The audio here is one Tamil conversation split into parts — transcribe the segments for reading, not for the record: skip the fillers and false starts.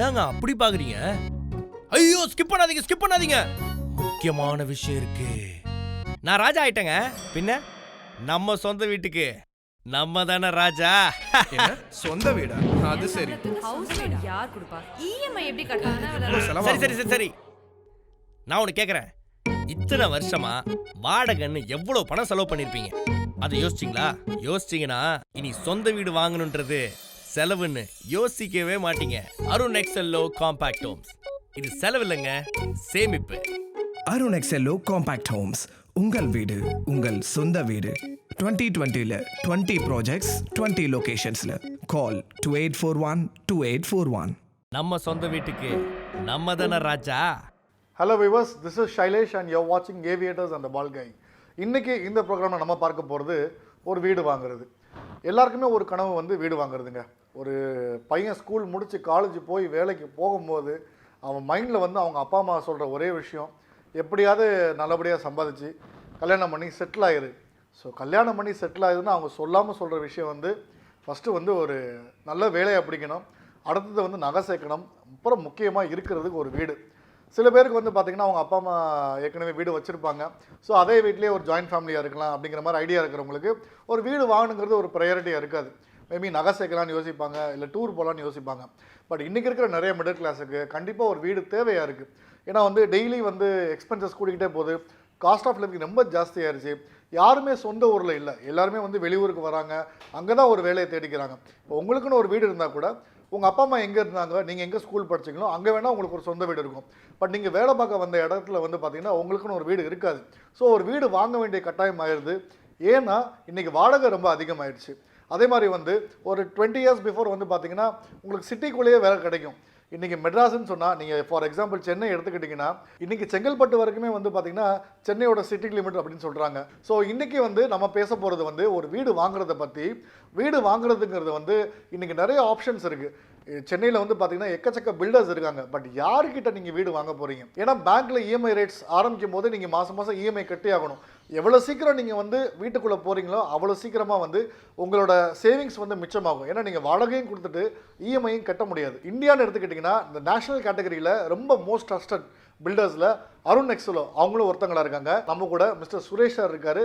என்னங்க அப்படி பாக்குறீங்க? ஐயோ ஸ்கிப் பண்ணாதீங்க. முக்கியமான விஷயம் இருக்கு. நான் ராஜா ஆயிட்டேங்க. பின்ன நம்ம சொந்த வீட்டுக்கு நம்ம தானே ராஜா. சொந்த வீடா? அது சரி. ஹவுஸ் ரெண்ட் யார் கொடுப்பா? இஎம்ஐ எப்படி கட்டறானே? சரி. நான் உனக்கு கேக்குறேன். இத்தனை வருஷமா வாடகைன்னு எவ்வளவு பணம் செலவு பண்ணிருப்பீங்க? அதை யோசிச்சீங்கன்னா இனி சொந்த வீடு வாங்கணும்ன்றது செலவுன்னு யோசிக்கவே மாட்டீங்க. Arun Excello Compact Homes. இது செலவு இல்லைங்க, சேமிப்பு. Arun Excello Compact Homes. உங்கள் வீடு, உங்கள் சொந்த வீடு. 2020ல 20 ப்ராஜெக்ட்ஸ், 20 லொகேஷன்ஸ்ல. கால் 2841-2841. நம்ம சொந்த வீட்டுக்கு நம்ம தானே ராஜா. Hello viewers, this is Shailesh and you're watching Aviators and the Ball Guy. இன்னைக்கு இந்த ப்ரோக்ராமில் நம்ம பார்க்க போகிறது ஒரு வீடு வாங்குறது. எல்லாருக்குமே ஒரு கனவு வந்து வீடு வாங்குறதுங்க. ஒரு பையன் ஸ்கூல் முடித்து காலேஜ் போய் வேலைக்கு போகும்போது அவன் மைண்டில் வந்து அவங்க அப்பா அம்மா சொல்கிற ஒரே விஷயம், எப்படியாவது நல்லபடியாக சம்பாதிச்சு கல்யாணம் பண்ணி செட்டில் ஆயிரு. ஸோ கல்யாணம் பண்ணி செட்டில் ஆகுதுன்னா அவங்க சொல்லாமல் சொல்கிற விஷயம் வந்து ஃபஸ்ட்டு வந்து ஒரு நல்ல வேலையை பிடிக்கணும், அடுத்தது வந்து நகை சேர்க்கணும், அப்புறம் முக்கியமாக இருக்கிறதுக்கு ஒரு வீடு. சில பேருக்கு வந்து பார்த்திங்கன்னா அவங்க அப்பா அம்மா ஏற்கனவே வீடு வச்சுருப்பாங்க. ஸோ அதே வீட்லேயே ஒரு ஜாயின்ட் ஃபேமிலியாக இருக்கலாம் அப்படிங்கிற மாதிரி ஐடியா இருக்கிறவங்களுக்கு ஒரு வீடு வாங்கணுங்கிறது ஒரு ப்ரையாரிட்டியாக இருக்காது. மேபி நகை சேர்க்கலான்னு யோசிப்பாங்க, இல்லை டூர் போகலான்னு யோசிப்பாங்க. பட் இன்றைக்கி இருக்கிற நிறைய மிடில் கிளாஸுக்கு கண்டிப்பாக ஒரு வீடு தேவையாக இருக்குது. ஏன்னா வந்து டெய்லி வந்து எக்ஸ்பென்சஸ் கூட்டிக்கிட்டே போகுது, காஸ்ட் ஆஃப் லிவிங் ரொம்ப ஜாஸ்தியாகிடுச்சு. யாருமே சொந்த ஊரில் இல்லை, எல்லாருமே வந்து வெளியூருக்கு வராங்க, அங்கே தான் ஒரு வேலையை தேடிக்கிறாங்க. இப்போ உங்களுக்குன்னு ஒரு வீடு இருந்தால் கூட உங்கள் அப்பா அம்மா எங்கே இருந்தாங்க, நீங்கள் எங்கே ஸ்கூல் படிச்சிங்களோ அங்கே வேணால் உங்களுக்கு ஒரு சொந்த வீடு இருக்கும். பட் நீங்கள் வேலை பார்க்க வந்த இடத்துல வந்து பார்த்திங்கன்னா உங்களுக்குன்னு ஒரு வீடு இருக்காது. ஸோ ஒரு வீடு வாங்க வேண்டிய கட்டாயம் ஆயிடுது. ஏன்னா இன்றைக்கி வாடகை ரொம்ப அதிகமாகிடுச்சு. அதே மாதிரி வந்து ஒரு 20 இயர்ஸ் பிஃபோர் வந்து பார்த்திங்கன்னா உங்களுக்கு சிட்டிக்குள்ளேயே வேலை கிடைக்கும். இன்றைக்கி மெட்ராஸ்ன்னு சொன்னால் நீங்கள் ஃபார் எக்ஸாம்பிள் சென்னை எடுத்துக்கிட்டிங்கன்னா இன்றைக்கி செங்கல்பட்டு வரைக்குமே வந்து பார்த்திங்கன்னா சென்னையோட சிட்டி லிமிட் அப்படின்னு சொல்கிறாங்க. ஸோ இன்றைக்கி வந்து நம்ம பேச போகிறது வந்து ஒரு வீடு வாங்குறத பற்றி. வீடு வாங்குறதுங்கிறது வந்து இன்றைக்கி நிறைய ஆப்ஷன்ஸ் இருக்குது. சென்னையில் வந்து பார்த்திங்கன்னா எக்கச்சக்க பில்டர்ஸ் இருக்காங்க. பட் யாருக்கிட்ட நீங்கள் வீடு வாங்க போகிறீங்க? ஏன்னா பேங்க்கில் இஎம்ஐ ரேட்ஸ் ஆரம்பிக்கும் போது நீங்கள் மாதம் இஎம்ஐ கட்டி ஆகணும். எவ்வளோ சீக்கிரம் நீங்கள் வந்து வீட்டுக்குள்ளே போகிறீங்களோ அவ்வளோ சீக்கிரமாக வந்து உங்களோட சேவிங்ஸ் வந்து மிச்சமாகும். ஏன்னா நீங்கள் வாடகையும் கொடுத்துட்டு இஎம்ஐயும் கட்ட முடியாது. இந்தியான்னு எடுத்துக்கிட்டிங்கன்னா இந்த நேஷனல் கேட்டகரியில் ரொம்ப மோஸ்ட் ட்ரஸ்டட் பில்டர்ஸில் அருண் எக்ஸெல்லோ அவங்களும் ஒருத்தங்களா இருக்காங்க. நம்ம கூட மிஸ்டர் சுரேஷ் சார் இருக்காரு,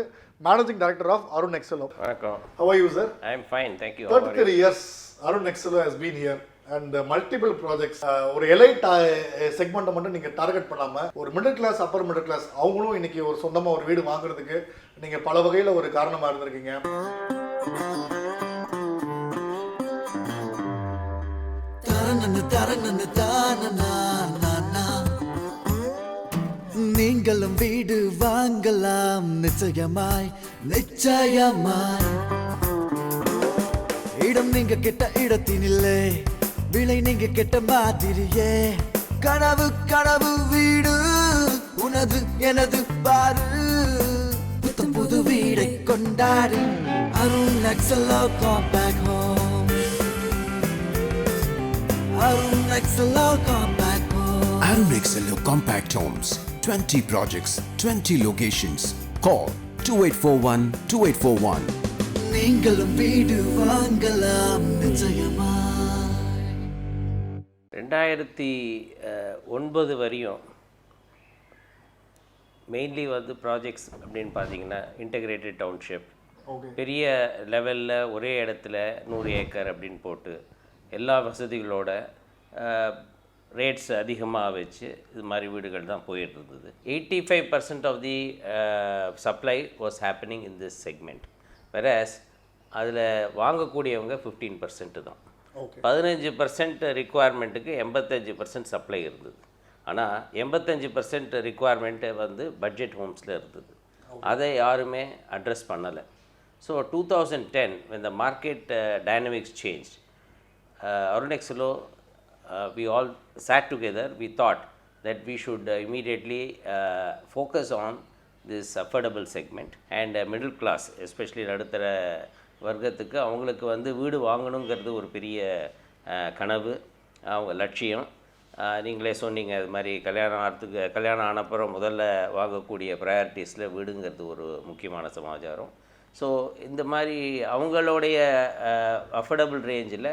மேனேஜிங் டைரக்டர் ஆஃப் அருண் எக்ஸெல்லோ. வணக்கம். How are you sir? I am fine, thank you. 33 years Arun Excello has been here and multiple projects. ஒரு எலைட் செக்மெண்ட்டை மட்டும் நீங்கள் டார்கெட் பண்ணாமல் ஒரு middle class, upper middle class அவங்களும் இன்னைக்கு ஒரு சொந்தமாக ஒரு வீடு வாங்குறதுக்கு நீங்கள் பல வகையில் ஒரு காரணமாக இருந்திருக்கீங்க. நீங்களும் வீடு வாங்கலாம் நிச்சயமாய். இடம் நீங்க கெட்ட இடத்தினில்லை, விலை நீங்க கெட்ட மாதிரியே. கனவு கனவு வீடு உனது எனது பாரு, புத்தம் புது வீடை கொண்டாடு. Arun Excello Compact Home. Arun Excello Compact Home. Arun Excello Compact Homes. 20 projects, 20 locations. Call 2841-2841. நீங்களும் வீடு வாங்கலாம் நிச்சயமா. 2009 வரையும் மெயின்லி வந்து ப்ராஜெக்ட்ஸ் அப்படின்னு பார்த்தீங்கன்னா இன்டகிரேட்டட் டவுன்ஷிப், பெரிய லெவலில் ஒரே இடத்துல 100 ஏக்கர் அப்படின்னு போட்டு எல்லா வசதிகளோட ரேட்ஸ் அதிகமாக வச்சு இது மாதிரி வீடுகள் தான் போயிட்டு இருந்தது. 85% of the supply was happening in this segment. Versus அதில் வாங்கக்கூடியவங்க 15% தான். 15% ரிக்குவயர்மெண்ட்டுக்கு 85% சப்ளை இருந்தது. ஆனால் 85% ரிக்குவயர்மெண்ட்டு வந்து பட்ஜெட் ஹோம்ஸில் இருந்தது. அதை யாருமே அட்ரஸ் பண்ணலை. So 2010 when the market dynamics changed, Arun Excello, we all sat together. We thought that we should immediately focus on this affordable segment and middle class, especially நடுத்தர வர்க்கத்துக்கு அவங்களுக்கு வந்து வீடு வாங்கணுங்கிறது ஒரு பெரிய கனவு, அவங்க லட்சியம். நீங்களே சொன்னீங்க அது மாதிரி கல்யாணம் ஆனப்புறம் முதல்ல வாங்கக்கூடிய ப்ரையாரிட்டிஸில் வீடுங்கிறது ஒரு முக்கியமான சமாச்சாரம். ஸோ இந்த மாதிரி அவங்களுடைய அஃபோர்டபுள் ரேஞ்சில்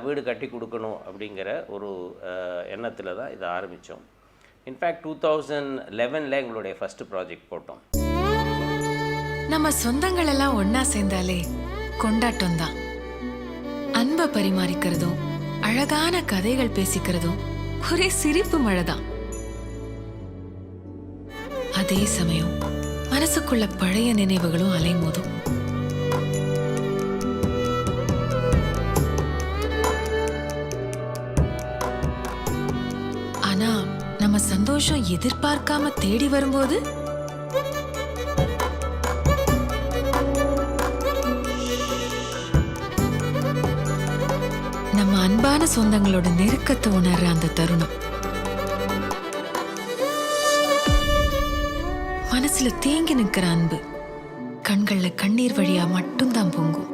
வீடு கட்டி கொடுக்கணும் அப்படிங்கிற ஒரு எண்ணத்தில் தான் இதை ஆரம்பித்தோம். இன்ஃபேக்ட் 2011 எங்களுடைய ஃபஸ்ட்டு ப்ராஜெக்ட் போட்டோம். நம்ம சொந்தங்கள் எல்லாம் ஒன்னா சேர்ந்தாலே கொண்டாட்டம் தான். அன்பை பரிமாறிக்கிறதும் அழகான கதைகள் பேசிக்கிறதும் ஒரே சிரிப்பு மழைதான். அதே சமயம் மனசுக்குள்ள பழைய நினைவுகளும் அலைமோதும். ஆனா நம்ம சந்தோஷம் எதிர்பார்க்காம தேடி வரும்போது நம்ம அன்பான சொந்தங்களோட நெருக்கத்தை உணர்ற அந்த தருணம் மனசுல தேங்கி நிற்கிற அன்பு கண்கள்ல கண்ணீர் வழியா மட்டும்தான் பொங்கும்.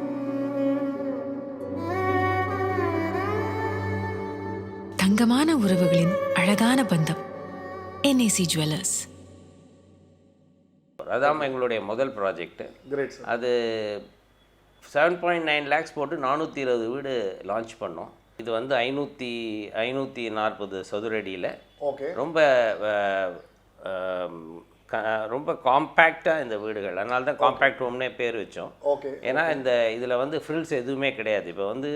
தங்கமான உறவுகளின் அழகான பந்தம். NAC jewellers. அதான் எங்களுடைய முதல் ப்ராஜெக்ட். Great sir. அது 7.9 lakhs போட்டு 420 வீடு லான்ச் பண்ணோம். இது வந்து 540 சதுரடியில் ஓகே. ரொம்ப காம்பேக்டாக இந்த வீடுகள், அதனால தான் காம்பேக்ட் ஹோம்னே பேர் வச்சோம். ஓகே. ஏன்னா இதில் வந்து ஃப்ரில்ஸ் எதுவுமே கிடையாது. இப்போ வந்து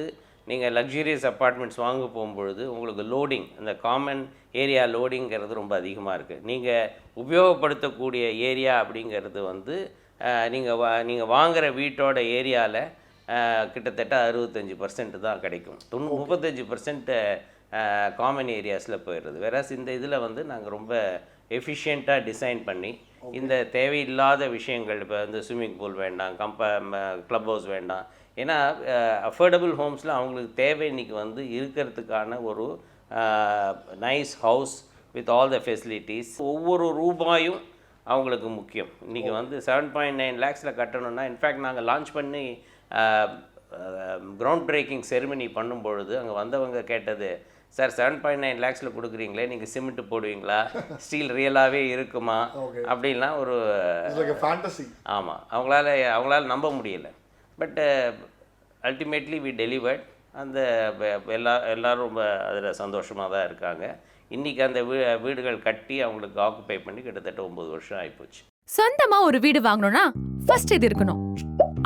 நீங்கள் லக்ஸுரியஸ் அப்பார்ட்மெண்ட்ஸ் வாங்க போகும்பொழுது உங்களுக்கு லோடிங், இந்த காமன் ஏரியா லோடிங்கிறது ரொம்ப அதிகமாக இருக்குது. நீங்கள் உபயோகப்படுத்தக்கூடிய ஏரியா அப்படிங்கிறது வந்து நீங்கள் வாங்குகிற வீட்டோட ஏரியாவில் கிட்டத்தட்ட 65% தான் கிடைக்கும். 35% காமன் ஏரியாஸில் போயிடுறது. வேறாஸ் இந்த இதில் வந்து நாங்கள் ரொம்ப எஃபிஷியண்ட்டாக டிசைன் பண்ணி இந்த தேவையில்லாத விஷயங்கள், இப்போ வந்து ஸ்விம்மிங் பூல் வேண்டாம், க்ளப் ஹவுஸ் வேண்டாம். ஏன்னா அஃபோர்டபுள் ஹோம்ஸில் அவங்களுக்கு தேவை இன்றைக்கி வந்து இருக்கிறதுக்கான ஒரு nice house with all the facilities. ஒவ்வொரு ரூபாயும் அவங்களுக்கு முக்கியம். இன்றைக்கி வந்து 7.9 lakhs கட்டணும்னா, இன்ஃபேக்ட் நாங்கள் லான்ச் பண்ணி கிரவுண்ட் பிரேக்கிங் செரிமனி பண்ணும்பொழுது அங்கே வந்தவங்க கேட்டது, சார் 7.9 lakhs கொடுக்குறீங்களே, நீங்கள் சிமெண்ட்டு போடுவீங்களா, ஸ்டீல் ரியலாகவே இருக்குமா அப்படின்லாம் ஒரு ஃபேண்டசி. ஆமாம், அவங்களால நம்ப முடியலை. But ultimately we delivered. அந்த எல்லோரும் ரொம்ப அதில் சந்தோஷமாக தான் இருக்காங்க. இன்றைக்கி அந்த வீடுகள் கட்டி அவங்களுக்கு ஆக்குப்பை பண்ணி கிட்டத்தட்ட 9 வருஷம் ஆகிப்போச்சு. சொந்தமா ஒரு வீடு வாங்கணும்னா ஃபர்ஸ்ட் இது இருக்கணும்,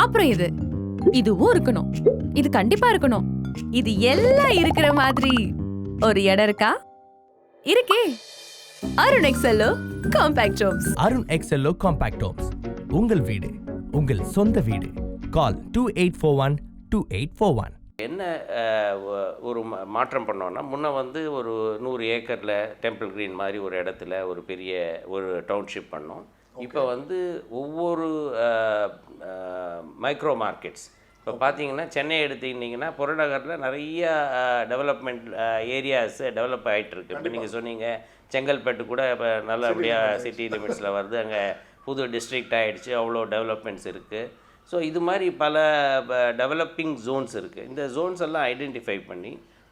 அப்புறம் இதுவும் இருக்கணும், இது கண்டிப்பா இருக்கணும். இது எல்லாம் இருக்கிற மாதிரி ஒரு இடம் இருக்கா? இருக்கே. Arun Excello Compact Homes. Arun Excello Compact Homes. உங்கள் வீடு, உங்கள் சொந்த வீடு. கால் 2841-2841. என்ன ஒரு மாற்றம் பண்ணோன்னா, முன்ன வந்து ஒரு 100 ஏக்கரில் டெம்பிள் கிரீன் மாதிரி ஒரு இடத்துல ஒரு பெரிய ஒரு டவுன்ஷிப் பண்ணோம். இப்போ வந்து ஒவ்வொரு மைக்ரோ மார்க்கெட்ஸ், இப்போ பார்த்தீங்கன்னா சென்னை எடுத்துக்கிட்டிங்கன்னா புறநகரில் நிறைய டெவலப்மெண்ட் ஏரியாஸ் டெவலப் ஆகிட்டுருக்கு. இப்போ நீங்கள் சொன்னீங்க செங்கல்பட்டு கூட இப்போ நல்லபடியாக சிட்டி லிமிட்ஸில் வருது, அங்கே புது டிஸ்ட்ரிக்ட் ஆகிடுச்சு, அவ்வளோ டெவலப்மெண்ட்ஸ் இருக்குது. ஸோ இது மாதிரி பல டெவலப்பிங் ஜோன்ஸ் இருக்குது. இந்த ஜோன்ஸ் எல்லாம் ஐடென்டிஃபை பண்ணி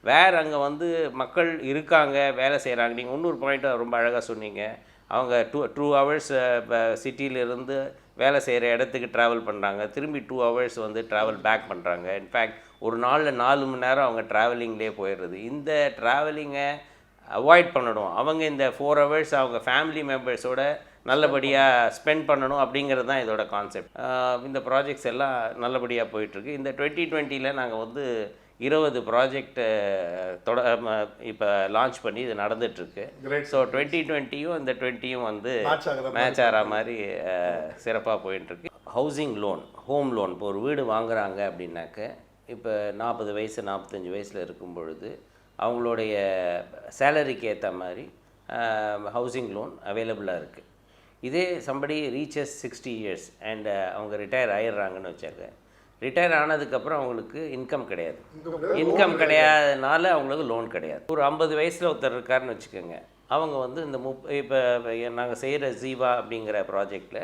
வேறு அங்கே வந்து மக்கள் இருக்காங்க, வேலை செய்கிறாங்க. நீங்கள் இன்னொரு பாயிண்ட்டை ரொம்ப அழகாக சொன்னீங்க, அவங்க 2 hours சிட்டியிலிருந்து வேலை செய்கிற இடத்துக்கு ட்ராவல் பண்ணுறாங்க, திரும்பி 2 hours வந்து ட்ராவல் பேக் பண்ணுறாங்க. இன்ஃபேக்ட் ஒரு நாளில் 4 மணி நேரம் அவங்க ட்ராவலிங்லேயே போயிடுறது. இந்த ட்ராவலிங்கை அவாய்ட் பண்ணணும். அவங்க இந்த 4 hours அவங்க ஃபேமிலி மெம்பர்ஸோட நல்லபடியாக ஸ்பெண்ட் பண்ணணும் அப்படிங்கிறது தான் இதோட கான்செப்ட். இந்த ப்ராஜெக்ட்ஸ் எல்லாம் நல்லபடியாக போயிட்டுருக்கு. இந்த 2020 நாங்கள் வந்து 20 ப்ராஜெக்ட் இப்போ லான்ச் பண்ணி இது நடந்துகிட்ருக்கு. ஸோ 2020யும் இந்த 20யும் வந்து மேட்ச் ஆகிற மாதிரி சிறப்பாக போயிட்டுருக்கு. ஹவுசிங் லோன், ஹோம் லோன், இப்போ ஒரு வீடு வாங்குகிறாங்க அப்படின்னாக்க, இப்போ 40 வயசு 45 வயசில் இருக்கும் பொழுது அவங்களுடைய சேலரிக்கு ஏற்ற மாதிரி ஹவுசிங் லோன் அவைலபிளாக இருக்குது. இதே சம்படி ரீச்சஸ் 60 years அண்ட் அவங்க ரிட்டையர் ஆகிடுறாங்கன்னு வச்சாங்க. ரிட்டையர் ஆனதுக்கப்புறம் அவங்களுக்கு இன்கம் கிடையாது. இன்கம் கிடையாதனால அவங்களுக்கு லோன் கிடையாது. ஒரு 50 வயசில் ஒருத்தர் இருக்காருன்னு வச்சுக்கோங்க, அவங்க வந்து இந்த இப்போ நாங்கள் செய்கிற ஜீவா அப்படிங்கிற ப்ராஜெக்டில்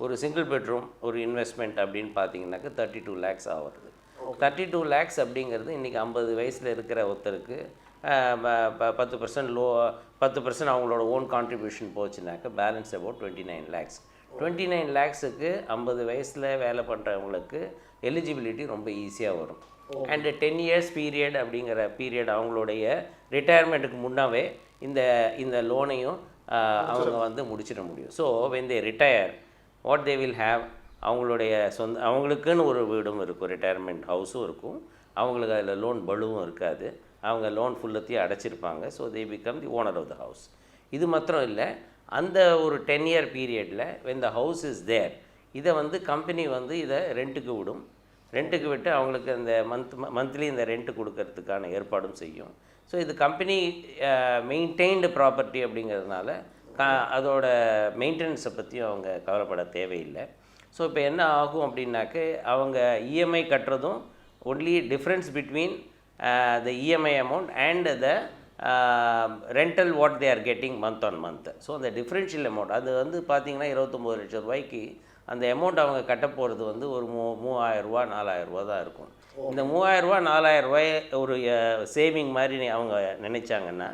ஒரு சிங்கிள் பெட்ரூம் ஒரு இன்வெஸ்ட்மெண்ட் அப்படின்னு பார்த்தீங்கன்னாக்க 32 lakhs ஆகுது. 32 lakhs அப்படிங்கிறது இன்றைக்கி 50 வயசில் இருக்கிற ஒருத்தருக்கு 10% அவங்களோட ஓன் கான்ட்ரிபியூஷன் போச்சுனாக்க பேலன்ஸ் அபவுட் 29 lakhs. 29 lakhsக்கு 50 வயசில் வேலை பண்ணுறவங்களுக்கு எலிஜிபிலிட்டி ரொம்ப ஈஸியாக வரும். அண்டு 10 இயர்ஸ் பீரியட் அப்படிங்கிற பீரியட் அவங்களுடைய ரிட்டையர்மெண்ட்டுக்கு முன்னாவே இந்த லோனையும் அவங்க வந்து முடிச்சிட முடியும். So when they retire what they will have, அவங்களுடைய அவங்களுக்குன்னு ஒரு வீடும் இருக்கும், ரிட்டையர்மெண்ட் ஹவுஸும் இருக்கும், அவங்களுக்கு அதில் லோன் பலுவும் இருக்காது, அவங்க லோன் ஃபுல்லத்தையும் அடைச்சிருப்பாங்க. So they become the owner of the house. இது மாத்திரம் இல்லை, அந்த ஒரு 10 இயர் பீரியடில் when the house is there, இதை வந்து கம்பெனி வந்து இதை ரெண்ட்டுக்கு விடும். ரெண்ட்டுக்கு விட்டு அவங்களுக்கு அந்த மந்த்லி இந்த ரெண்ட்டு கொடுக்கறதுக்கான ஏற்பாடும் செய்யும். ஸோ இது கம்பெனி மெயின்டைன்டு ப்ராப்பர்ட்டி அப்படிங்கிறதுனால அதோட மெயின்டெனன்ஸை பற்றியும் அவங்க கவலைப்பட தேவையில்லை. ஸோ இப்போ என்ன ஆகும் அப்படின்னாக்க, அவங்க இஎம்ஐ கட்டுறதும் only difference between the EMI amount and the rental what they are getting month on month. So அந்த டிஃப்ரென்ஷியல் அமௌண்ட் அது வந்து பார்த்திங்கன்னா 29 லட்சம் ரூபாய்க்கு அந்த அமௌண்ட் அவங்க கட்ட போகிறது வந்து ஒரு 3000 ரூபா 4000 ரூபா தான் இருக்கும். இந்த 3000 ரூபா 4000 ரூபாய் ஒரு சேவிங் மாதிரி அவங்க நினச்சாங்கன்னா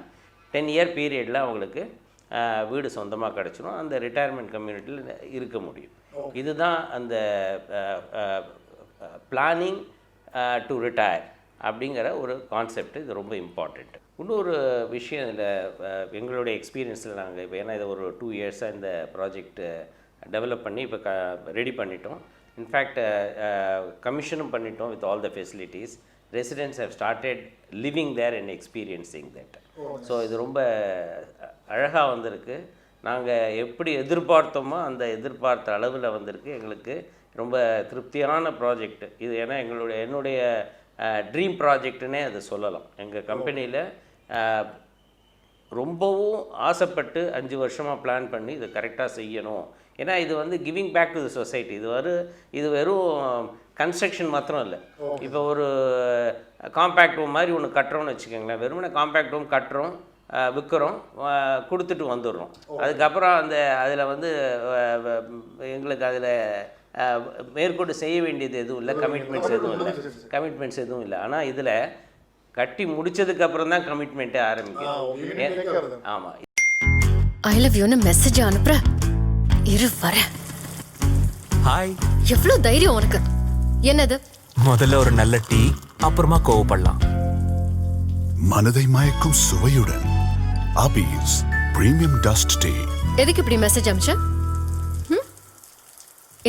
10 இயர் பீரியடில் அவங்களுக்கு வீடு சொந்தமாக கிடச்சிடும், அந்த ரிட்டையர்மெண்ட் கம்யூனிட்டியில் இருக்க முடியும். இதுதான் அந்த பிளானிங் டு ரிட்டையர் அப்படிங்கிற ஒரு கான்செப்ட். இது ரொம்ப இம்பார்ட்டண்ட். இன்னொரு விஷயம் இதில் எங்களுடைய எக்ஸ்பீரியன்ஸில் நாங்கள் இப்போ ஏன்னா இதை ஒரு 2 இயர்ஸாக இந்த ப்ராஜெக்ட்டு டெவலப் பண்ணி இப்போ ரெடி பண்ணிட்டோம். இன்ஃபேக்ட் கமிஷனும் பண்ணிட்டோம் with all the facilities. Residents have started living there and experiencing that. So இது ரொம்ப அழகாக வந்திருக்கு. நாங்கள் எப்படி எதிர்பார்த்தோமோ அந்த எதிர்பார்த்த அளவில் வந்திருக்கு. எங்களுக்கு ரொம்ப திருப்தியான ப்ராஜெக்ட் இது. ஏன்னா என்னுடைய ட்ரீம் ப்ராஜெக்ட்டுன்னே அதை சொல்லலாம். எங்கள் கம்பெனியில் ரொம்பவும் ஆசைப்பட்டு 5 வருஷமாக பிளான் பண்ணி இதை கரெக்டாக செய்யணும். ஏன்னா இது வந்து giving back to the society. இது வெறும் கன்ஸ்ட்ரக்ஷன் மாத்திரம் இல்லை. இப்போ ஒரு காம்பேக்ட் ரூம் மாதிரி ஒன்று கட்டுறோம்னு வச்சுக்கோங்களேன். வெறுமனே காம்பேக்ட் ரூம் கட்டுறோம், விற்கிறோம், கொடுத்துட்டு வந்துடுறோம். அதுக்கப்புறம் அதில் வந்து எங்களுக்கு அதில் மேற்கொண்டு செய்ய வேண்டியது எதுவும் இல்லை, கமிட்மெண்ட்ஸ் எதுவும் இல்லை. ஆனால் இதில் கட்டி முடிச்சதுக்கப்புறம் தான் கமிட்மெண்ட்டே ஆரம்பிக்கும். ஆமாம். ஐ லவ் யூன்னு மெசேஜ் அனுப்புற இரு வர. ஹாய். எவ்வளவு தைரியம் உனக்கு? என்னது? முதல்ல ஒரு நல்ல டீ, அப்புறமா கோவப்படலாம். மனதை மயக்கும் சுவையுடன் அபீஸ் பிரீமியம் டஸ்ட் டீ. எதுக்கு இப்படி மெசேஜ் அனுப்பிச்ச?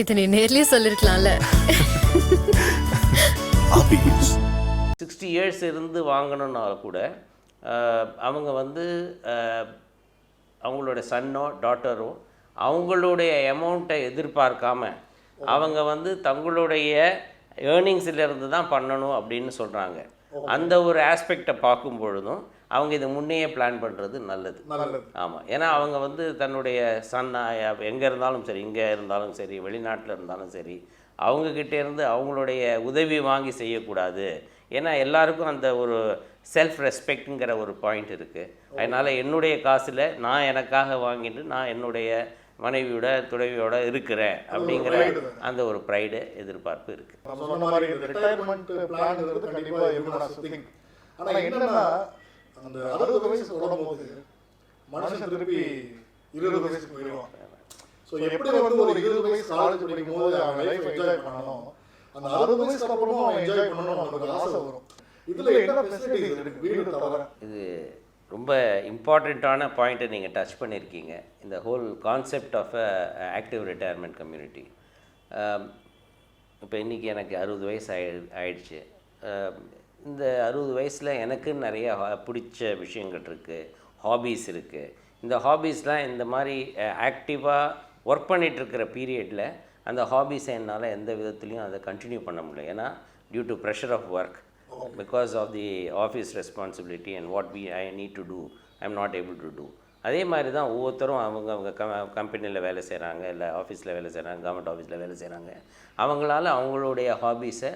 இது நீ நேர்லயே சொல்லிருக்கலாம்ல. அபீஸ் 60 இயர்ஸ் இருந்து வாங்கணும்னால கூட அவங்க வந்து அவங்களோட சன்னோ டாட்டரோ அவங்களுடைய அமௌண்ட்டை எதிர்பார்க்காம அவங்க வந்து தங்களுடைய ஏர்னிங்ஸிலிருந்து தான் பண்ணணும் அப்படின்னு சொல்கிறாங்க. அந்த ஒரு ஆஸ்பெக்டை பார்க்கும் பொழுதும் அவங்க இதை முன்னையே பிளான் பண்ணுறது நல்லது. ஆமாம். ஏன்னா அவங்க வந்து தன்னுடைய எங்கே இருந்தாலும் சரி, இங்கே இருந்தாலும் சரி, வெளிநாட்டில் இருந்தாலும் சரி, அவங்கக்கிட்டேருந்து அவங்களுடைய உதவி வாங்கி செய்யக்கூடாது. ஏன்னா எல்லாருக்கும் அந்த ஒரு செல்ஃப் ரெஸ்பெக்ட்டுங்கிற ஒரு பாயிண்ட் இருக்குது. அதனால் என்னுடைய காசில் நான் எனக்காக வாங்கிட்டு நான் என்னுடைய மனைவியோட துணைவியோட இருக்கிறேன் அப்படிங்கிற அந்த ஒரு ப்ரைடு எதிர்பார்ப்பு இருக்குது. அந்த 60 வயசு வரும்போது மனுஷன் திருப்பி 20 வயசுக்கு போயிடுவான். ஸோ எப்படி வந்து ஒரு 20 வயசு காலேஜ் படிக்கும் போது அவன் லைஃப் என்ஜாய் பண்ணணும், அந்த 60 வயசுக்கு அப்புறமும் அவன் என்ஜாய் பண்ணணும் அவனுக்கு ஆசை வரும். இதில் என்ன ஃபெசிலிட்டிஸ் இருக்கு வீடு தவிர? இது ரொம்ப இம்பார்ட்டண்ட்டான பாயிண்ட்டை நீங்கள் டச் பண்ணியிருக்கீங்க. இந்த whole concept of active retirement community. இப்போ இன்றைக்கி எனக்கு 60 வயசு ஆயிடுச்சு. இந்த 60 வயசில் எனக்கு நிறைய பிடிச்ச விஷயங்கள் இருக்குது, ஹாபீஸ் இருக்குது. இந்த ஹாபீஸ்லாம் இந்த மாதிரி ஆக்டிவாக ஒர்க் பண்ணிகிட்ருக்கிற பீரியடில் அந்த ஹாபீஸை என்னால் எந்த விதத்துலையும் அதை கண்டினியூ பண்ண முடியல. ஏன்னா due to pressure of work, because of the office responsibility and what I need to do, I am not able to do. அதே மாதிரி தான் ஒவ்வொருத்தரும் அவங்க கம்பெனியில் வேலை செய்கிறாங்க, இல்லை ஆஃபீஸில் வேலை செய்கிறாங்க, கவர்மெண்ட் ஆஃபீஸில் வேலை செய்கிறாங்க. அவங்களால அவங்களுடைய ஹாபீஸை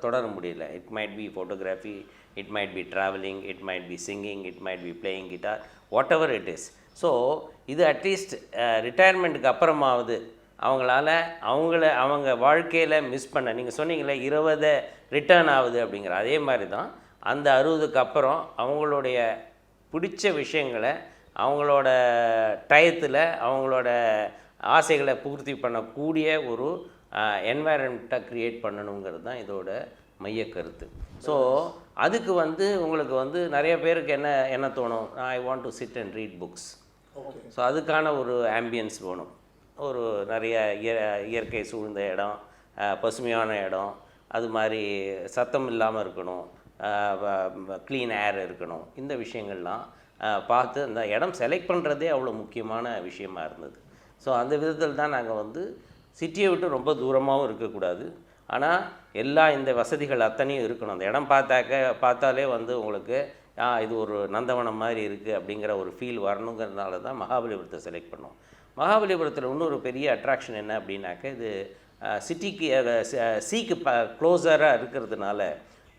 தொடர முடியல. It might be photography, it might be travelling, it might be singing, it might be playing guitar, what ever it is. So இது அட்லீஸ்ட் ரிட்டையர்மெண்ட்டுக்கு அப்புறமாவது அவங்களால அவங்க வாழ்க்கையில் மிஸ் பண்ண, நீங்கள் சொன்னீங்களே 20 ரிட்டர்ன் ஆகுது அப்படிங்கிற, அதே மாதிரி தான் அந்த 60க்கு அப்புறம் அவங்களுடைய பிடிச்ச விஷயங்களை அவங்களோட டயத்தில் அவங்களோட ஆசைகளை பூர்த்தி பண்ணக்கூடிய ஒரு என்வாயரன்மெண்ட்டாக க்ரியேட் பண்ணணுங்கிறது தான் இதோட மைய கருத்து. ஸோ அதுக்கு வந்து உங்களுக்கு வந்து நிறைய பேருக்கு என்ன தோணும், ஐ want to sit and read books. So அதுக்கான ஒரு ஆம்பியன்ஸ் வேணும், ஒரு நிறைய இயற்கை சூழ்ந்த இடம், பசுமையான இடம், அது மாதிரி சத்தம் இல்லாமல் இருக்கணும், க்ளீன் ஏர் இருக்கணும். இந்த விஷயங்கள்லாம் பார்த்து அந்த இடம் செலக்ட் பண்ணுறதே அவ்வளோ முக்கியமான விஷயமா இருந்தது. ஸோ அந்த விதத்தில் தான் நாங்கள் வந்து சிட்டியை விட்டு ரொம்ப தூரமாகவும் இருக்கக்கூடாது, ஆனால் எல்லா இந்த வசதிகள் அத்தனையும் இருக்கணும். அந்த இடம் பார்த்தாலே வந்து உங்களுக்கு இது ஒரு நந்தவனம் மாதிரி இருக்குது அப்படிங்கிற ஒரு ஃபீல் வரணுங்கிறதுனால தான் மகாபலிபுரத்தை செலக்ட் பண்ணோம். மகாபலிபுரத்தில் இன்னொரு பெரிய அட்ராக்ஷன் என்ன அப்படின்னாக்க, இது சிட்டிக்கு சீக்கு க்ளோஸராக இருக்கிறதுனால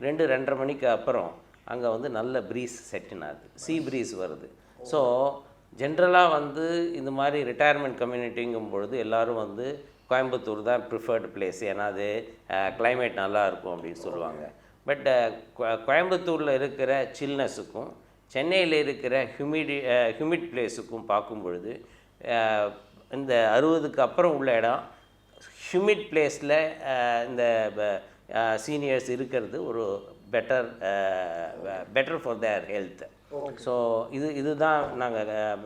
2-2:30 மணிக்கு அப்புறம் அங்கே வந்து நல்ல ப்ரீஸ் செட்டின் ஆகுது, சீ ப்ரீஸ் வருது. ஸோ ஜென்ரலாக வந்து இந்த மாதிரி ரிட்டையர்மெண்ட் கம்யூனிட்டிங்கும் பொழுது எல்லோரும் வந்து கோயம்புத்தூர் தான் ப்ரிஃபர்டு பிளேஸ், ஏன்னா அது கிளைமேட் நல்லா இருக்கும் அப்படின்னு சொல்லுவாங்க. பட் கோயம்புத்தூரில் இருக்கிற சில்னஸுக்கும் சென்னையில் இருக்கிற ஹியூமிட் பிளேஸுக்கும் பார்க்கும் பொழுது இந்த 60க்கு அப்புறம் உள்ள இடம் ஹியூமிட் பிளேஸில் இந்த சீனியர்ஸ் இருக்கிறது ஒரு better for their health. So இதுதான்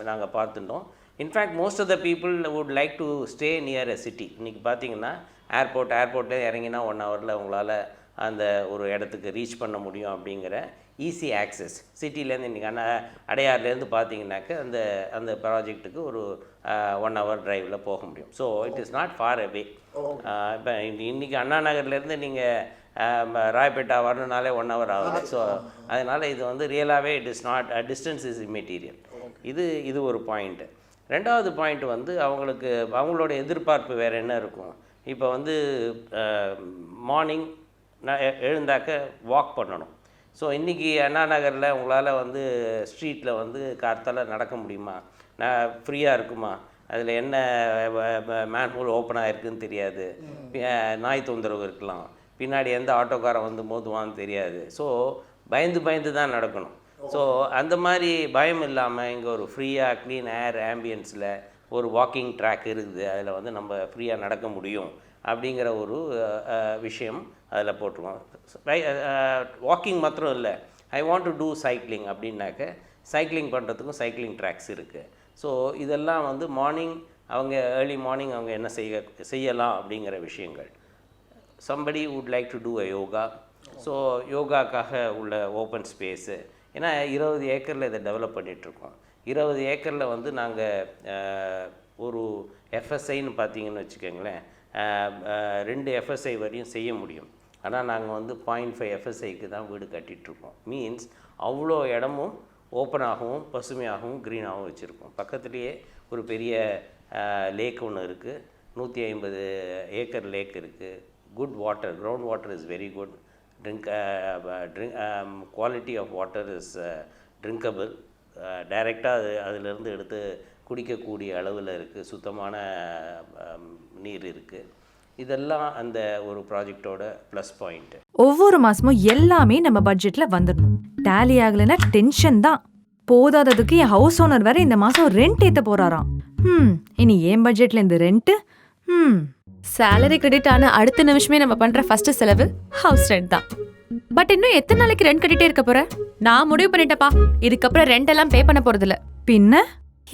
நாங்கள் பார்த்துட்டோம். In fact most of the people would like to stay near a city. இன்றைக்கி பார்த்தீங்கன்னா ஏர்போர்ட்டில் இறங்கினா 1 ஹவரில் உங்களால் அந்த ஒரு இடத்துக்கு ரீச் பண்ண முடியும் அப்படிங்கிற ஈஸி ஆக்சஸ். சிட்டிலேருந்து இன்றைக்கி அடையார்லேருந்து பார்த்தீங்கன்னாக்க அந்த ப்ராஜெக்ட்டுக்கு ஒரு 1 ஹவர் டிரைவில் போக முடியும். So it is not far away. இப்போ இன்றைக்கி அண்ணா நகர்லேருந்து நீங்கள் ராயப்பேட்டா வரணுனாலே 1 ஹவர் ஆகுது. ஸோ அதனால் இது வந்து ரியலாகவே it is not distance is immaterial. இது ஒரு பாயிண்ட்டு. 2வது பாயிண்ட் வந்து அவங்களோட எதிர்பார்ப்பு வேறு என்ன இருக்கும். இப்போ வந்து மார்னிங் எழுந்தாக்க வாக் பண்ணணும். ஸோ இன்றைக்கி அண்ணா நகரில் உங்களால் வந்து ஸ்ட்ரீட்டில் வந்து கார்த்தால் நடக்க முடியுமா, ஃப்ரீயாக இருக்குமா, அதில் என்ன மேன்ஹோல் ஓப்பன் ஆகிருக்குன்னு தெரியாது, நாய் தொந்தரவு இருக்கலாம், பின்னாடி எந்த ஆட்டோக்காரன் வந்து மோதுவான்னு தெரியாது. ஸோ பயந்து தான் நடக்கணும். ஸோ அந்த மாதிரி பயம் இல்லாமல் இங்கே ஒரு ஃப்ரீயாக க்ளீன் ஏர் ஆம்பியன்ஸில் ஒரு வாக்கிங் ட்ராக் இருக்குது, அதில் வந்து நம்ம ஃப்ரீயாக நடக்க முடியும் அப்படிங்கிற ஒரு விஷயம் அதில் போட்டிருக்கோம். வாக்கிங் மாத்திரம் இல்லை, I want to do cycling அப்படின்னாக்க சைக்கிளிங் பண்ணுறதுக்கும் சைக்கிளிங் ட்ராக்ஸ் இருக்குது. ஸோ இதெல்லாம் வந்து ஏர்லி மார்னிங் அவங்க என்ன செய்யலாம் அப்படிங்கிற விஷயங்கள். Somebody would like to do a yoga. So யோகாக்காக உள்ள ஓப்பன் ஸ்பேஸு, ஏன்னா 20 ஏக்கரில் இதை டெவலப் பண்ணிகிட்ருக்கோம். 20 ஏக்கரில் வந்து நாங்கள் ஒரு எஃப்எஸ்ஐன்னு பார்த்தீங்கன்னு வச்சுக்கோங்களேன், 2 எஃப்எஸ்ஐ வரையும் செய்ய முடியும். ஆனால் நாங்கள் வந்து 0.5 எஃப்எஸ்ஐக்கு தான் வீடு கட்டிகிட்ருக்கோம். மீன்ஸ் அவ்வளோ இடமும் ஓப்பனாகவும் பசுமையாகவும் க்ரீனாகவும் வச்சுருக்கோம். பக்கத்துலேயே ஒரு பெரிய லேக் ஒன்று இருக்குது, 150 ஏக்கர் லேக் இருக்குது. Good water, ground water is very good. Quality of water is drinkable. டைரெக்டாக அதிலிருந்து எடுத்து குடிக்கக்கூடிய அளவில் இருக்குது, சுத்தமான நீர் இருக்குது. இதெல்லாம் அந்த ஒரு ப்ராஜெக்டோட ப்ளஸ் பாயிண்ட்டு. ஒவ்வொரு மாசமும் எல்லாமே நம்ம பட்ஜெட்ல வந்துடணும். டேலி ஆகலைன்னா டென்ஷன் தான். போதாததுக்கு என் ஹவுஸ் ஓனர் வேற இந்த மாசம் ரெண்ட் ஏற்ற போறாராம். இனி என் பட்ஜெட்ல இந்த ரெண்ட். சேலரி கிரெடிட் ஆன அடுத்த நிமிஷமே நம்ம பண்ற ஃபர்ஸ்ட் செலவு ஹவுஸ் ரெண்ட் தான். பட் இன்னும் எத்தனை நாளைக்கு ரெண்ட் கட்டிட்டே இருக்க போற? நான் முடிவு பண்ணிட்டப்பா, இதுக்கப்புறம் ரெண்ட் எல்லாம் பே பண்ண போறது இல்ல. பின்ன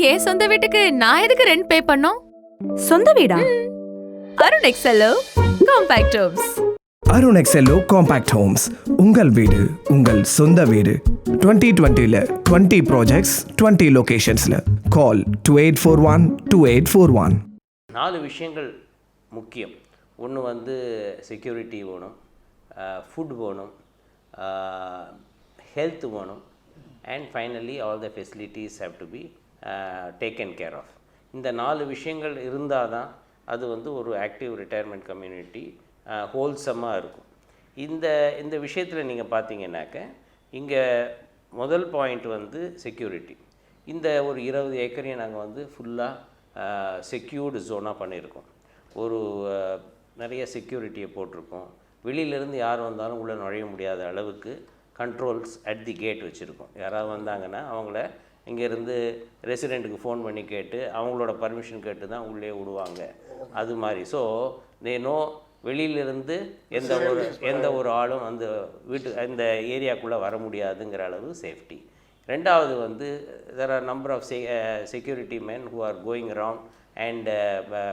ஏன் சொந்த வீட்டுக்கு நான் எதுக்கு ரெண்ட் பே பண்ணோம்? சொந்த வீடா? Arun Excello Compact Homes. Arun Excello Compact Homes, உங்கள் வீடு உங்கள் சொந்த வீடு. 2020ல 20 ப்ராஜெக்ட்ஸ் 20 லொகேஷன்ஸ்ல. கால் 28412841. 4 விஷயங்கள் முக்கியம். ஒன்று வந்து செக்யூரிட்டி வேணும், ஃபுட் வேணும், ஹெல்த் வேணும், and finally all the facilities have to be taken care of. இந்த 4 விஷயங்கள் இருந்தால் தான் அது வந்து ஒரு ஆக்டிவ் ரிட்டையர்மெண்ட் கம்யூனிட்டி ஹோல்சமாக இருக்கும். இந்த விஷயத்தில் நீங்கள் பார்த்தீங்கன்னாக்க இங்கே முதல் பாயிண்ட் வந்து செக்யூரிட்டி. இந்த ஒரு 20 ஏக்கரையும் நாங்கள் வந்து ஃபுல்லாக செக்யூர்டு ஜோனாக பண்ணியிருக்கோம். ஒரு நிறைய செக்யூரிட்டியை போட்டிருக்கோம். வெளியிலேருந்து யார் வந்தாலும் உள்ளே நுழைய முடியாத அளவுக்கு கண்ட்ரோல்ஸ் அட் தி கேட் வச்சுருக்கோம். யாராவது வந்தாங்கன்னா அவங்கள இங்கேருந்து ரெசிடெண்ட்டுக்கு ஃபோன் பண்ணி கேட்டு அவங்களோட பர்மிஷன் கேட்டு தான் உள்ளே விடுவாங்க, அது மாதிரி. ஸோ தே நோ வெளியிலிருந்து எந்த ஒரு ஆளும் அந்த அந்த ஏரியாக்குள்ளே வர முடியாதுங்கிற அளவு சேஃப்டி. ரெண்டாவது வந்து there are number of security men who are going around and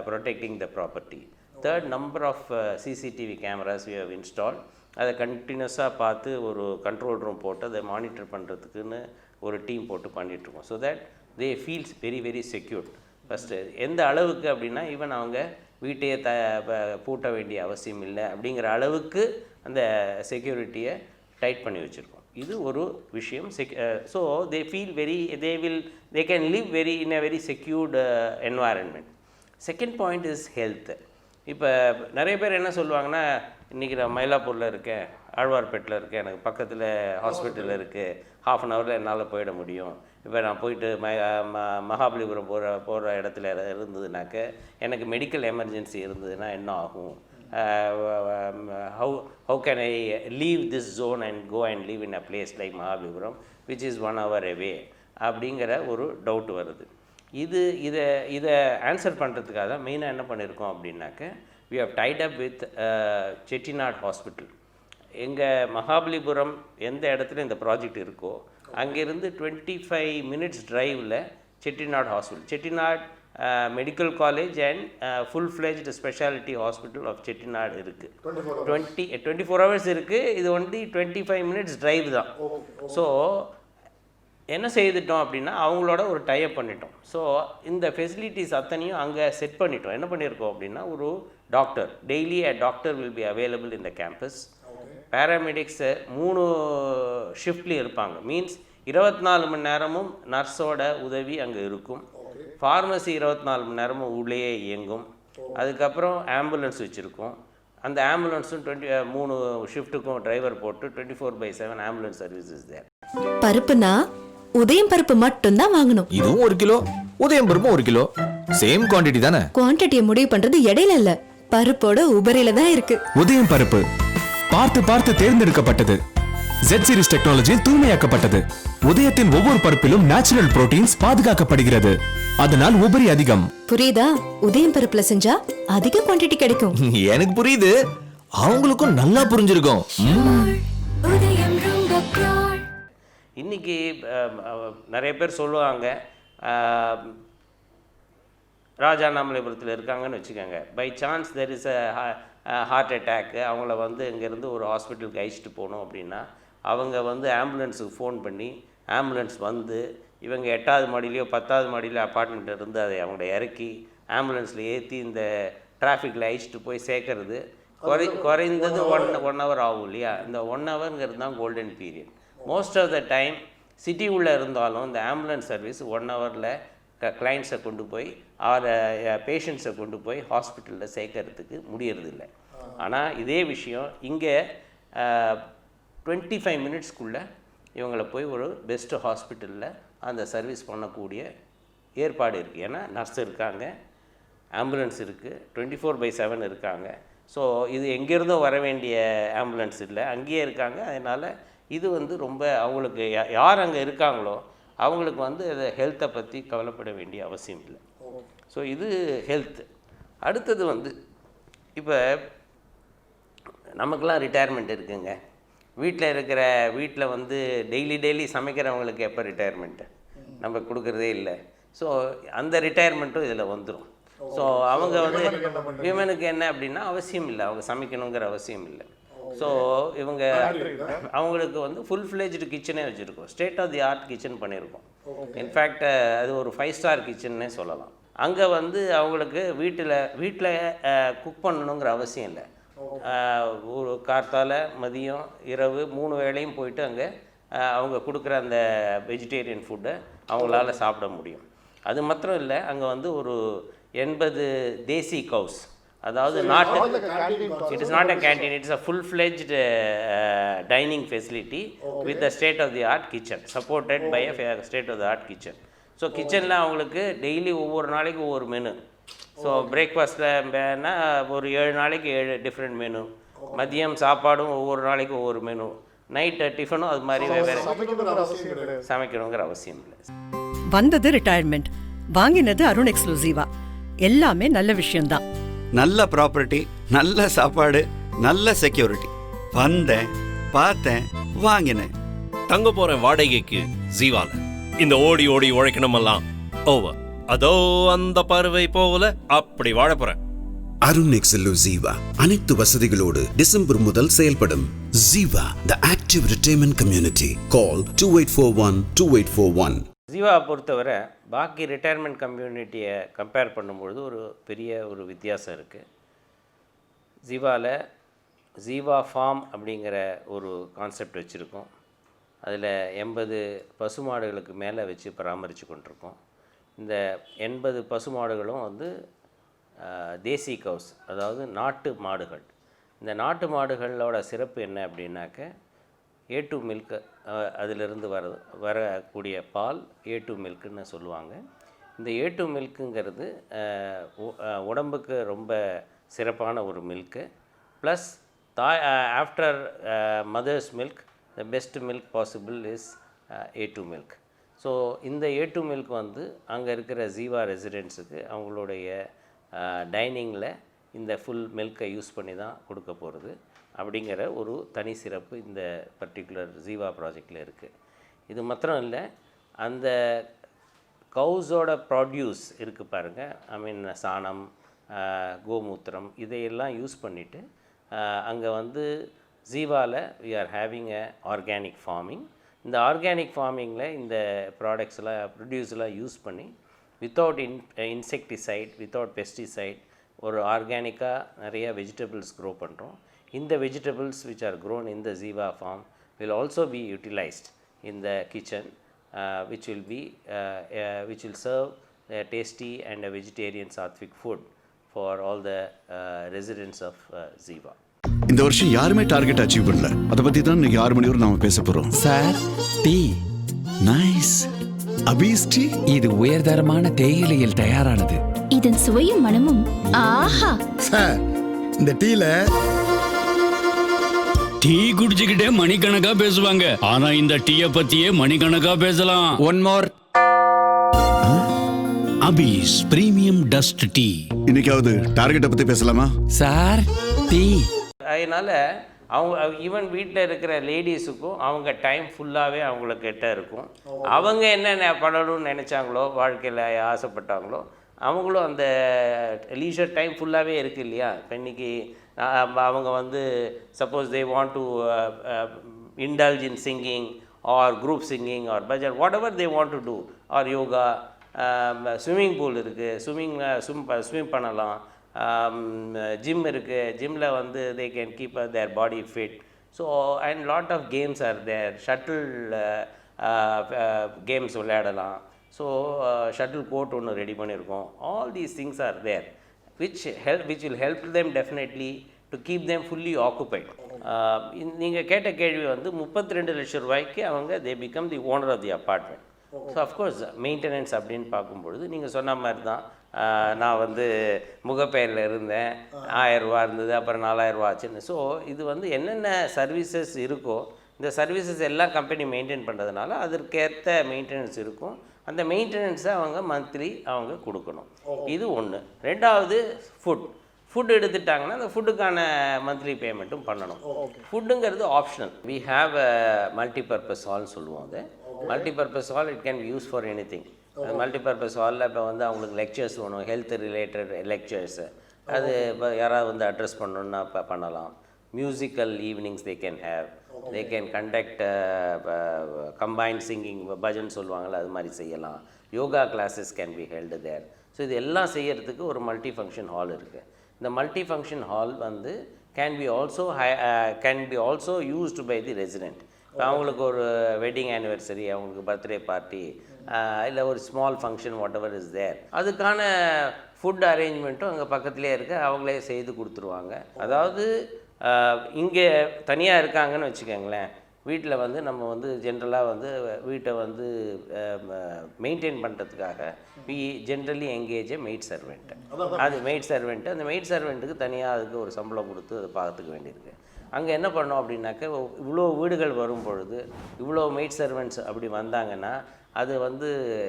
protecting the property. Third, number of CCTV cameras we have installed. அதை கண்டினியூஸாக பார்த்து ஒரு கண்ட்ரோல் ரூம் போட்டு அதை மானிட்டர் பண்ணுறதுக்குன்னு ஒரு டீம் போட்டு பண்ணிகிட்ருக்கோம். So that they feels very very secured. First எந்த அளவுக்கு அப்படின்னா ஈவன் அவங்க வீட்டையே பூட்ட வேண்டிய அவசியம் இல்லை அப்படிங்கிற அளவுக்கு அந்த செக்யூரிட்டியை டைட் பண்ணி வச்சுருக்கோம். இது ஒரு விஷயம். So they feel they can live in a very secured environment. Second point is health. இப்போ நிறைய பேர் என்ன சொல்லுவாங்கன்னா, இன்றைக்கி நான் மயிலாப்பூரில் இருக்கேன், ஆழ்வார்பேட்டில் இருக்கேன், எனக்கு பக்கத்தில் ஹாஸ்பிட்டல் இருக்குது, 1/2 அன் ஹவரில் என்னால் போயிட முடியும். இப்போ நான் போயிட்டு மகாபலிபுரம் போகிற இடத்துல இருந்ததுனாக்க எனக்கு மெடிக்கல் எமர்ஜென்சி இருந்ததுன்னா என்ன ஆகும்? how can I leave this zone and go and live in a place like Mahabalipuram which is 1 hour away அப்படிங்கிற ஒரு டவுட் வருது. இதை ஆன்சர் பண்ணுறதுக்காக தான் மெயினாக என்ன பண்ணியிருக்கோம் அப்படின்னாக்க, we have tied up with Chettinad Hospital. எங்கள் மகாபலிபுரம் எந்த இடத்துல இந்த ப்ராஜெக்ட் இருக்கோ அங்கேருந்து 25 minutes டிரைவில் Chettinad hospital, Chettinad medical college and full fledged specialty hospital of Chettinad இருக்குது. 24 hours இருக்குது. இது வந்து 25 minutes டிரைவ் தான். ஸோ என்ன செய்துட்டோம் அப்படின்னா, அவங்களோட ஒரு டைப் பண்ணிட்டோம். ஸோ இந்த ஃபெசிலிட்டிஸ் அத்தனையும் அங்கே செட் பண்ணிட்டோம். என்ன பண்ணியிருக்கோம் அப்படின்னா, ஒரு doctor daily doctor will be available in the campus. Paramedics 3 ஷிஃப்ட்லேயும் இருப்பாங்க. மீன்ஸ் 24 மணி நேரமும் நர்ஸோட உதவி அங்கே இருக்கும். ஃபார்மசி 24 மணி நேரமும் உள்ளேயே இயங்கும். அதுக்கப்புறம் ஆம்புலன்ஸ் வச்சுருக்கோம். அந்த ஆம்புலன்ஸும் 3 ஷிஃப்ட்டுக்கும் டிரைவர் போட்டு 24/7 ஆம்புலன்ஸ் சர்வீசஸ் தேர். பருப்புனா உதயம் பருப்பு மட்டும்தான் வாங்கணும். இதுவும் 1 கிலோ, உதயம் பருப்பும் 1 கிலோ. சேம் குவாண்டிட்டி தானே. குவாண்டிட்டியை முடிவு பண்றது இடையில இல்ல, பருப்போட உபரியில தான் இருக்கு. உதயம் பருப்பு பார்த்து தேர்ந்தெடுக்கப்பட்டது. Z சீரிஸ் டெக்னாலஜியில் தூய்மையாக்கப்பட்டது. உதயத்தின் ஒவ்வொரு பருப்பிலும் நேச்சுரல் புரோட்டீன்ஸ் பாதுகாக்கப்படுகிறது. அதனால் உபரி அதிகம். புரியுதா? உதயம் பருப்புல செஞ்சா அதிக குவாண்டிட்டி கிடைக்கும். எனக்கு புரியுது, அவங்களுக்கும் நல்லா புரிஞ்சிருக்கும். இன்னைக்கு நிறைய பேர் சொல்லுவாங்க, ராஜாண்ணாமலைபுரத்தில் இருக்காங்கன்னு வச்சுக்கோங்க, by chance there is a heart attack, அவங்கள வந்து இங்கேருந்து ஒரு ஹாஸ்பிட்டலுக்கு அழைச்சிட்டு போகணும் அப்படின்னா அவங்க வந்து ஆம்புலன்ஸுக்கு ஃபோன் பண்ணி ஆம்புலன்ஸ் வந்து இவங்க 8வது மாடியிலையோ 10வது மாடியிலையோ அப்பார்ட்மெண்ட் இருந்து அதை அவங்கள இறக்கி ஆம்புலன்ஸில் ஏற்றி இந்த டிராஃபிக்கில் அழைச்சிட்டு போய் சேர்க்கறது குறைந்தது 1 hour ஆகும் இல்லையா? இந்த 1 hourங்கிறது தான் golden period. Most of the time city உள்ளே இருந்தாலும் இந்த ஆம்புலன்ஸ் சர்வீஸ் 1 hourல கிளைண்ட்ஸை கொண்டு போய் பேஷண்ட்ஸை கொண்டு போய் ஹாஸ்பிட்டலில் சேர்க்கறதுக்கு முடியறதில்லை. ஆனால் இதே விஷயம் இங்கே 25 minutesக்குள்ளே இவங்களை போய் ஒரு பெஸ்ட்டு ஹாஸ்பிட்டலில் அந்த சர்வீஸ் பண்ணக்கூடிய ஏற்பாடு இருக்குது. ஏன்னா நர்ஸ் இருக்காங்க, ஆம்புலன்ஸ் இருக்குது, 24/7 இருக்காங்க. ஸோ இது எங்கேருந்தோ வர வேண்டிய ஆம்புலன்ஸ் இல்லை, அங்கேயே இருக்காங்க. அதனால் இது வந்து ரொம்ப அவங்களுக்கு யார் அங்கே இருக்காங்களோ அவங்களுக்கு வந்து ஹெல்த்தை பற்றி கவலைப்பட வேண்டிய அவசியம் இல்லை. ஸோ இது ஹெல்த்து. அடுத்தது வந்து இப்போ நமக்கெல்லாம் ரிட்டையர்மெண்ட் இருக்குங்க. வீட்டில் வந்து டெய்லி சமைக்கிறவங்களுக்கு எப்போ ரிட்டையர்மெண்ட்டு நம்ம கொடுக்குறதே இல்லை. ஸோ அந்த ரிட்டையர்மெண்ட்டும் இதில் வந்துடும். ஸோ அவங்க வந்து விமனுக்கு என்ன அப்படின்னா அவசியம் இல்லை, அவங்க சமைக்கணுங்கிற அவசியம் இல்லை. ஸோ இவங்க அவங்களுக்கு வந்து ஃபுல்-ஃப்ளெஜ்டு கிச்சனே வச்சுருக்கோம். State of the art kitchen பண்ணியிருக்கோம். இன்ஃபேக்ட் அது ஒரு 5 star கிச்சன்னே சொல்லலாம். அங்கே வந்து அவங்களுக்கு வீட்டில் குக் பண்ணணுங்கிற அவசியம் இல்லை. ஒரு கார்த்தால மதியம் இரவு 3 வேளையும் போயிட்டு அங்கே அவங்க கொடுக்குற அந்த வெஜிடேரியன் ஃபுட்டை அவங்களால சாப்பிட முடியும். அது மாத்திரம் இல்லை, அங்கே வந்து ஒரு 80 தேசி கவுஸ், அதாவது it is not a canteen, it is a full-fledged dining facility with the state-of-the-art kitchen, supported by a state-of-the-art kitchen. So கிச்சனில் அவங்களுக்கு டெய்லி ஒவ்வொரு நாளைக்கு ஒவ்வொரு மெனு. ஸோ பிரேக்ஃபாஸ்ட்டில் ஒரு 7 நாளைக்கு 7 டிஃப்ரெண்ட் மெனு, மதியம் சாப்பாடும் ஒவ்வொரு நாளைக்கு ஒவ்வொரு மெனு, நைட்டு டிஃபனும் அது மாதிரி வேறு சமைக்கணுங்கிற அவசியம் இல்லை. வந்தது ரிட்டையர்மெண்ட், வாங்கினது அருண் எக்ஸ்க்ளூசிவா. எல்லாமே நல்ல விஷயம்தான். நல்ல ப்ராப்பர்ட்டி, நல்ல சாப்பாடு, நல்ல செக்யூரிட்டி. வந்தேன், பார்த்தேன், வாங்கினேன். தங்க போறேன் வாடகைக்கு ஜீவால. இந்த ஓடி ஓடி உழைக்கணுமெல்லாம் ஓவர். அதோ அந்த பறவை போல அப்படி வாழ போறேன். அருண் எக்ஸெல்லோ ஜீவா அனைத்து வசதிகளோடு டிசம்பர் முதல் செயல்படும். Jeeva, the active retirement community. Call 2841-2841. ஜீவாவை பொறுத்தவரை பாக்கி ரிட்டையர்மெண்ட் கம்யூனிட்டியை கம்பேர் பண்ணும்பொழுது ஒரு பெரிய ஒரு வித்தியாசம் இருக்குது. ஜீவாவில் ஜீவா ஃபார்ம் அப்படிங்கிற ஒரு கான்செப்ட் வச்சுருக்கோம். அதில் 80 பசுமாடுகளுக்கு மேலே வச்சு பராமரித்து கொண்டிருக்கோம். இந்த 80 பசுமாடுகளும் வந்து தேசி கவுஸ், அதாவது நாட்டு மாடுகள். இந்த நாட்டு மாடுகளோட சிறப்பு என்ன அப்படின்னாக்க A2 மில்க், அதிலிருந்து வரக்கூடிய பால் A2 மில்க்குன்னு சொல்லுவாங்க. இந்த A2 மில்க்குங்கிறது உடம்புக்கு ரொம்ப சிறப்பான ஒரு milk. Plus after mothers milk the best milk possible is A2 milk. So இந்த A2 மில்க் வந்து அங்கே இருக்கிற ஜீவா ரெசிடென்ட்ஸுக்கு அவங்களுடைய டைனிங்கில் இந்த ஃபுல் மில்கை யூஸ் பண்ணி தான் கொடுக்க போகிறது அப்படிங்கிற ஒரு தனி சிறப்பு இந்த பர்டிகுலர் ஜீவா ப்ராஜெக்டில் இருக்குது. இது மாத்திரம் இல்லை, அந்த கவுஸோட ப்ராடியூஸ் இருக்குது பாருங்கள், ஐ மீன் சாணம், கோமூத்திரம், இதையெல்லாம் யூஸ் பண்ணிவிட்டு அங்கே வந்து ஜீவாவில் we are having a organic farming. இந்த ஆர்கானிக் ஃபார்மிங்கில் இந்த ப்ராடக்ட்ஸ்லாம் ப்ரொடியூஸ்லாம் யூஸ் பண்ணி வித்தவுட் இன்செக்டிசைட், வித்தவுட் பெஸ்டிசைட் ஒரு ஆர்கானிக்காக நிறைய வெஜிடபிள்ஸ் க்ரோ பண்ணுறோம். இந்த vegetables which are grown in the Ziva farm will also be utilized in the kitchen, which will serve a tasty and a vegetarian sattvic food for all the residents of Ziva. இந்த வருஷம் யாருமே டார்கெட் அச்சீவ் பண்ணல. அதை பத்தி தான் இன்னைக்கு 6 மணி வரை நாம பேச போறோம். Sir, tea. Nice. Hafiz tea. இது உயர்தரமான தேயிலையில் தயாரானது. இதன் சுவையும் மனமும் ஆஹா. சார், இந்த டீல டீ குடிச்சுக்கிட்டே மணிக்கணக்கா பேசுவாங்க. ஆனா இந்த டீய பத்தியே மணிக்கணக்கா பேசலாம். One more. Apis premium dust tea. இன்னைக்காவது டார்கெட்டை பத்தி பேசலாமா சார்? டீ. அதனால் அவங்க ஈவன் வீட்டில் இருக்கிற லேடிஸுக்கும் அவங்க டைம் ஃபுல்லாகவே அவங்களுக்கிட்ட இருக்கும். அவங்க என்னென்ன பண்ணணும்னு நினச்சாங்களோ, வாழ்க்கையில் ஆசைப்பட்டாங்களோ, அவங்களும் அந்த லீஷர் டைம் ஃபுல்லாகவே இருக்குது இல்லையா. இப்போ இன்றைக்கி அவங்க வந்து suppose they want to indulge in singing or group singing or bhajan, whatever they want to do, or yoga, swimming pool இருக்குது, ஸ்விம் பண்ணலாம், ஜிம் இருக்குது, ஜிம்மில் வந்து they can keep their body fit. So and lot of games are there. Shuttle games விளையாடலாம். ஸோ ஷட்டில் கோர்ட் ஒன்று ரெடி பண்ணியிருக்கோம். All these things are there which will help them definitely to keep them fully occupied. நீங்கள் கேட்ட கேள்வி வந்து 32 லட்சம் ரூபாய்க்கு அவங்க they become the owner of the apartment. So of course maintenance அப்படின்னு பார்க்கும்பொழுது நீங்கள் சொன்ன மாதிரி தான். நான் வந்து முகப்பெயரில் இருந்தேன், 1000 ரூபா இருந்தது, அப்புறம் 4000 ரூபா ஆச்சுன்னு. ஸோ இது வந்து என்னென்ன சர்வீசஸ் இருக்கோ இந்த சர்வீசஸ் எல்லாம் கம்பெனி மெயின்டைன் பண்ணுறதுனால அதற்கேற்ற மெயின்டெனன்ஸ் இருக்கும். அந்த மெயின்டெனன்ஸை அவங்க மந்த்லி அவங்க கொடுக்கணும். இது ஒன்று. ரெண்டாவது ஃபுட் எடுத்துட்டாங்கன்னா அந்த ஃபுட்டுக்கான மந்த்லி பேமெண்ட்டும் பண்ணணும். ஃபுட்டுங்கிறது optional. We have a multipurpose ஹால்னு சொல்லுவோம். அது multipurpose hall, it can be use for any thing. அது மல்டிபர்பஸ் ஹாலில் இப்போ வந்து அவங்களுக்கு லெக்சர்ஸ் வேணும், ஹெல்த் ரிலேட்டட் லெக்சர்ஸு, அது இப்போ யாராவது வந்து அட்ரஸ் பண்ணணுன்னா பண்ணலாம். Musical evenings they can have. They can conduct combined singing, bhajan சொல்லுவாங்கள்ல, அது மாதிரி செய்யலாம். Yoga classes can be held there. So இது எல்லாம் செய்யறதுக்கு ஒரு மல்டி ஃபங்க்ஷன் ஹால் இருக்குது. இந்த மல்டி ஃபங்க்ஷன் ஹால் வந்து can be also used by the resident. இப்போ அவங்களுக்கு ஒரு வெட்டிங் ஆனிவர்சரி, அவங்களுக்கு பர்த்டே பார்ட்டி, இல்லை ஒரு small function whatever is there, அதுக்கான ஃபுட் அரேஞ்ச்மெண்ட்டும் அங்கே பக்கத்துலேயே இருக்குது, அவங்களே செய்து கொடுத்துருவாங்க. அதாவது இங்கே தனியாக இருக்காங்கன்னு வச்சுக்கோங்களேன், வீட்டில் வந்து நம்ம வந்து ஜென்ரலாக வந்து வீட்டை வந்து மெயின்டைன் பண்ணுறதுக்காக we generally engage maid servant. அது மெய்ட் சர்வெண்ட்டு, அந்த மெய்ட் சர்வெண்ட்டுக்கு தனியாக அதுக்கு ஒரு சம்பளம் கொடுத்து அதை பார்த்துக்க வேண்டியிருக்கு. அங்கே என்ன பண்ணோம் அப்படின்னாக்க, இவ்வளோ வீடுகள் வரும் பொழுது இவ்வளோ மெய்ட் சர்வெண்ட்ஸ் அப்படி வந்தாங்கன்னா அது வந்து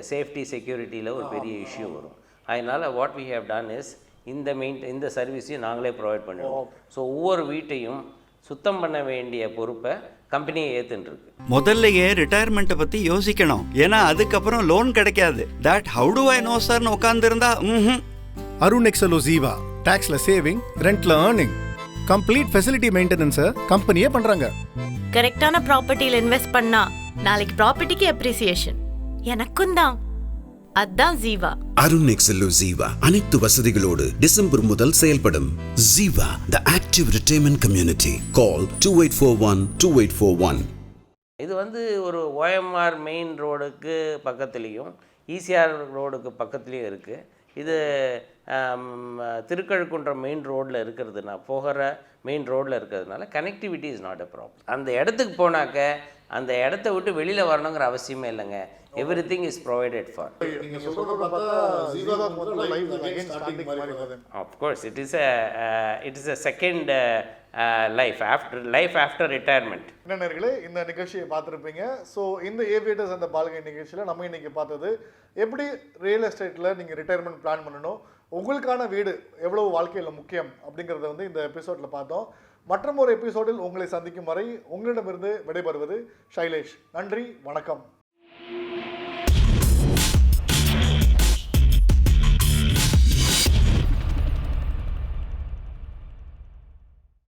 சேஃப்டி செக்யூரிட்டியில் ஒரு பெரிய இஷ்யூ வரும். அதனால் what we have done is இந்த சர்வீஸையும் நாங்களே ப்ரொவைட் பண்ணுவோம். ஸோ ஒவ்வொரு வீட்டையும் சுத்தம் பண்ண வேண்டிய பொறுப்பை கம்பெனியை ஏற்றுன்ருக்கு. முதல்லையே ரிட்டையர்மெண்ட்டை பற்றி யோசிக்கணும், ஏன்னா அதுக்கப்புறம் லோன் கிடைக்காது. That how do I know சார்னு உட்காந்துருந்தா அருண் எக்ஸலோ ஜீவா டாக்ஸில் சேவிங், ரெண்ட்டில் ஏர்னிங், கம்ப்ளீட் ஃபெசிலிட்டி மெயின்டெனன்ஸை கம்பெனியே பண்ணுறாங்க. கரெக்டான ப்ராப்பர்ட்டியில் இன்வெஸ்ட் பண்ணா நாளைக்கு ப்ராப்பர்ட்டிக்கு அப்ரிசியேஷன் எனக்கும் தான். அதான் ஜீவா. அருண் எக்ஸலோ ஜீவா அனைத்து வசதிகளோடு டிசம்பர் முதல் செயல்படும். Jeeva the active retirement community. Call 2841-2841. இது வந்து ஒரு OMR மெயின் ரோடுக்கு பக்கத்துலேயும் ECR ரோடுக்கு பக்கத்துலேயும் இருக்குது. இது திருக்கழுக்குன்றம் மெயின் ரோட்டில் இருக்கிறதுனா போகிற மெயின் ரோட்டில் இருக்கிறதுனால connectivity is not a problem. அந்த இடத்துக்கு போனாக்க அந்த இடத்த விட்டு வெளியில் வரணுங்கிற அவசியமே இல்லைங்க. Everything is provided for. Of course, it is a second life after retirement. நேயர்களே, இந்த நிகழ்ச்சியை பார்த்துருப்பீங்க. ஸோ இந்த ஏவியேட்டர்ஸ் அந்த பால்கை நிகழ்ச்சியில் நம்ம இன்னைக்கு பார்த்தது எப்படி ரியல் எஸ்டேட்டில் நீங்கள் ரிட்டையர்மெண்ட் பிளான் பண்ணணும், உங்களுக்கான வீடு எவ்வளவு வாழ்க்கையில் முக்கியம் அப்படிங்கிறத வந்து இந்த எபிசோடில் பார்த்தோம். மற்றும் ஒரு எபிசோடில் உங்களை சந்திக்கும் வரை உங்களிடமிருந்து விடைபெறுவது ஷைலேஷ். நன்றி, வணக்கம்.